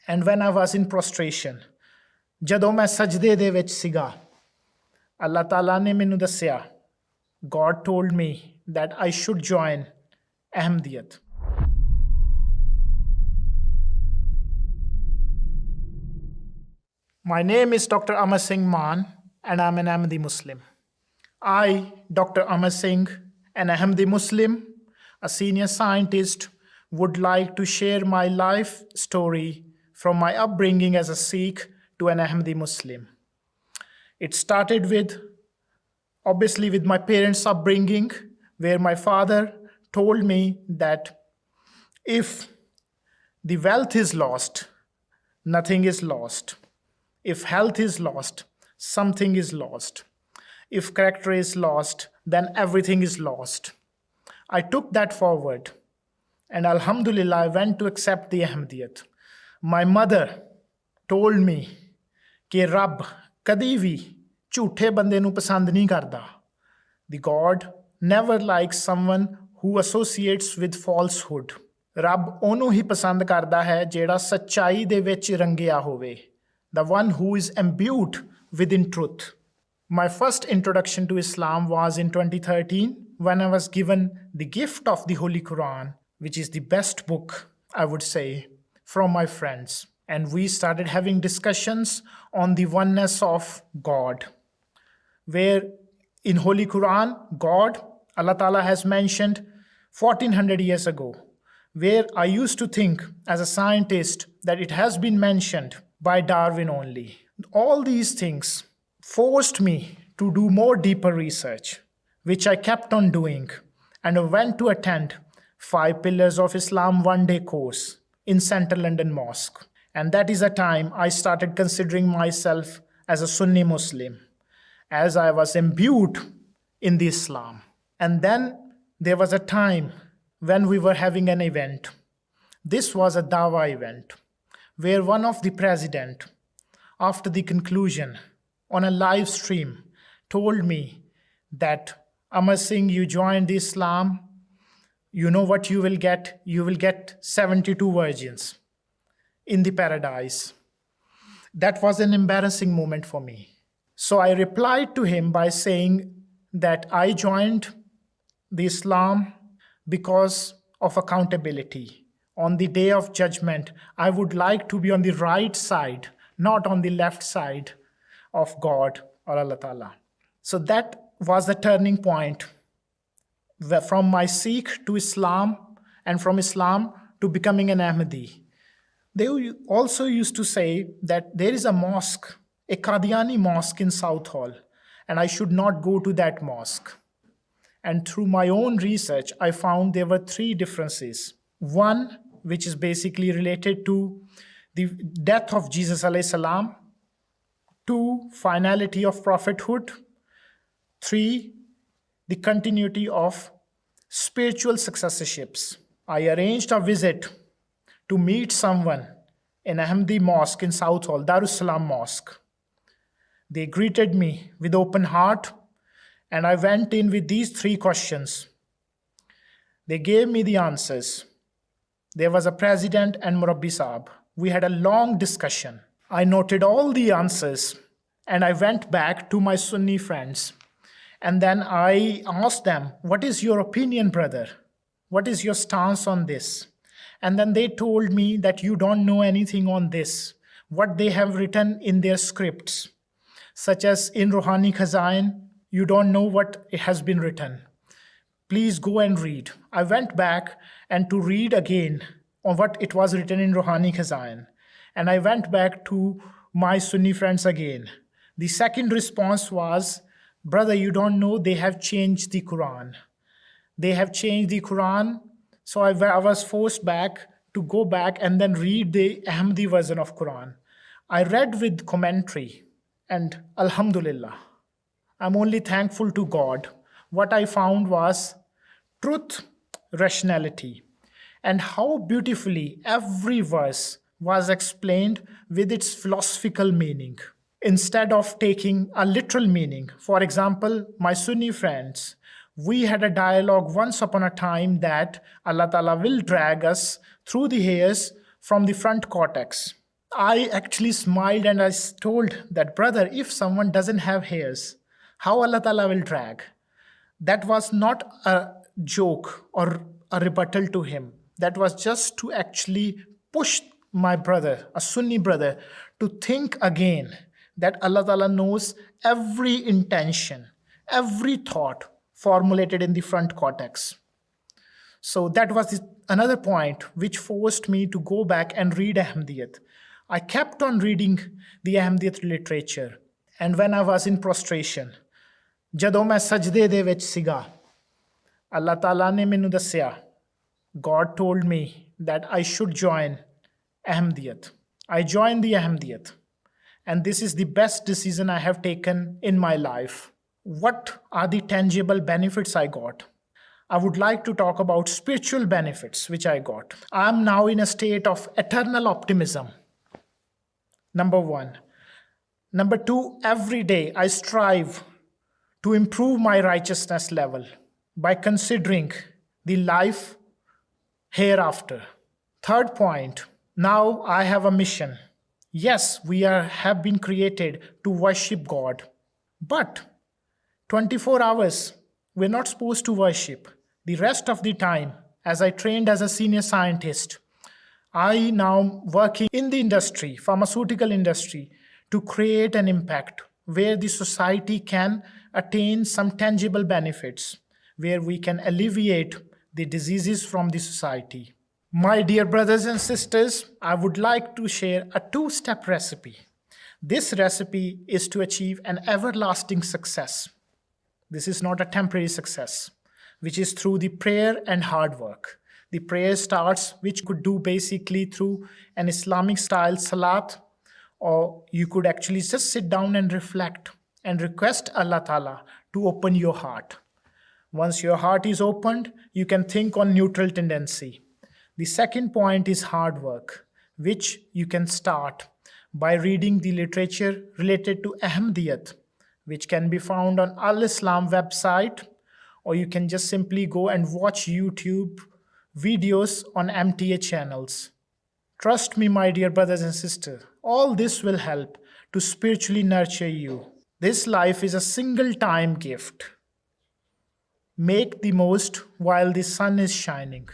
And when I was in prostration, ਜਦੋਂ ਮੈਂ ਸਜਦੇ ਦੇ ਵਿੱਚ ਸੀਗਾ, Allah Ta'ala ਨੇ ਮੈਨੂੰ ਦੱਸਿਆ, God told me that I should join Ahmadiyat. My name is Dr. Amar Singh Maan and I'm an Ahmadi Muslim. I, Dr. Amar Singh, an Ahmadi Muslim, a senior scientist, would like to share my life story from my upbringing as a Sikh to an Ahmadi Muslim. It started obviously with my parents' upbringing, where my father told me that if the wealth is lost, nothing is lost. If health is lost, something is lost. If character is lost, then everything is lost. I took that forward, and Alhamdulillah, I went to accept the Ahmadiyat. My mother told me कि रब कदी भी झूठे बंदे नूं पसंद नहीं करदा. The God never likes someone who associates with falsehood. रब ਉਹਨੂੰ ਹੀ ਪਸੰਦ ਕਰਦਾ ਹੈ ਜਿਹੜਾ ਸੱਚਾਈ ਦੇ ਵਿੱਚ ਰੰਗਿਆ ਹੋਵੇ. The one who is imbued within truth. My first introduction to Islam was in 2013 when I was given the gift of the Holy Quran, which is the best book, I would say, from my friends. And we started having discussions on the oneness of God, where in Holy Quran, God, Allah Ta'ala has mentioned 1400 years ago, where I used to think as a scientist that it has been mentioned by Darwin only. All these things forced me to do more deeper research, which I kept on doing, and I went to attend 5 Pillars of Islam one-day course in Central London Mosque. And that is the time I started considering myself as a Sunni Muslim, as I was imbued in the Islam. And then there was a time when we were having an event. This was a Dawa event, where one of the president, after the conclusion on a live stream, told me that, Amar Singh, you joined the Islam, you know what you will get? You will get 72 virgins in the paradise. That was an embarrassing moment for me. So I replied to him by saying that I joined the Islam because of accountability. On the day of judgment, I would like to be on the right side, not on the left side of God or Allah Ta'ala. So that was the turning point from my Sikh to Islam and from Islam to becoming an Ahmadi. They also used to say that there is a mosque, a Qadiani mosque in South Hall, and I should not go to that mosque. And through my own research, I found there were 3 differences. One, which is basically related to the death of Jesus alayhi salam. 2, finality of prophethood. 3, the continuity of spiritual successorships. I arranged a visit to meet someone in Ahmadi Mosque in South Hall, Darus Salam Mosque. They greeted me with open heart, and I went in with these 3 questions. They gave me the answers. There was a president and Murabbi Saab. We had a long discussion. I noted all the answers, and I went back to my Sunni friends. And then I asked them, what is your opinion, brother? What is your stance on this? And then they told me that you don't know anything on this, what they have written in their scripts, such as in Ruhani Khazain, you don't know what has been written. Please go and read. I went back and to read again on what it was written in Ruhani Khazain. And I went back to my Sunni friends again. The second response was, brother, you don't know, they have changed the Quran. They have changed the Quran. So I was forced to go back and then read the Ahmadi version of Quran. I read with commentary, and Alhamdulillah, I'm only thankful to God. What I found was truth, rationality, and how beautifully every verse was explained with its philosophical meaning, instead of taking a literal meaning. For example, my Sunni friends, we had a dialogue once upon a time that Allah Ta'ala will drag us through the hairs from the front cortex. I actually smiled and I told that brother, if someone doesn't have hairs, how Allah Ta'ala will drag? That was not a joke or a rebuttal to him. That was just to actually push my brother, a Sunni brother, to think again that Allah Ta'ala knows every intention, every thought formulated in the front cortex. So that was another point which forced me to go back and read Ahmadiyat. I kept on reading the Ahmadiyat literature. And when I was in prostration, ਜਦੋਂ ਮੈਂ ਸਜਦੇ ਦੇ ਵਿੱਚ ਸੀਗਾ, Allah Ta'ala ਨੇ ਮੈਨੂੰ ਦੱਸਿਆ, God told me that I should join Ahmadiyat. I joined the Ahmadiyat. And this is the best decision I have taken in my life. What are the tangible benefits I got? I would like to talk about spiritual benefits which I got. I am now in a state of eternal optimism. Number one. Number two, every day I strive to improve my righteousness level by considering the life hereafter. Third point, now I have a mission. Yes, we have been created to worship God. But 24 hours, we're not supposed to worship. The rest of the time, as I trained as a senior scientist, I now working in the industry, pharmaceutical industry, to create an impact where the society can attain some tangible benefits, where we can alleviate the diseases from the society. My dear brothers and sisters, I would like to share a two-step recipe. This recipe is to achieve an everlasting success. This is not a temporary success, which is through the prayer and hard work. The prayer starts, which could do basically through an Islamic style salat, or you could actually just sit down and reflect and request Allah Ta'ala to open your heart. Once your heart is opened, you can think on neutral tendency. The second point is hard work, which you can start by reading the literature related to Ahmadiyat, which can be found on Al Islam website, or you can just simply go and watch YouTube videos on MTA channels. Trust me, my dear brothers and sisters, all this will help to spiritually nurture you. This life is a single time gift. Make the most while the sun is shining.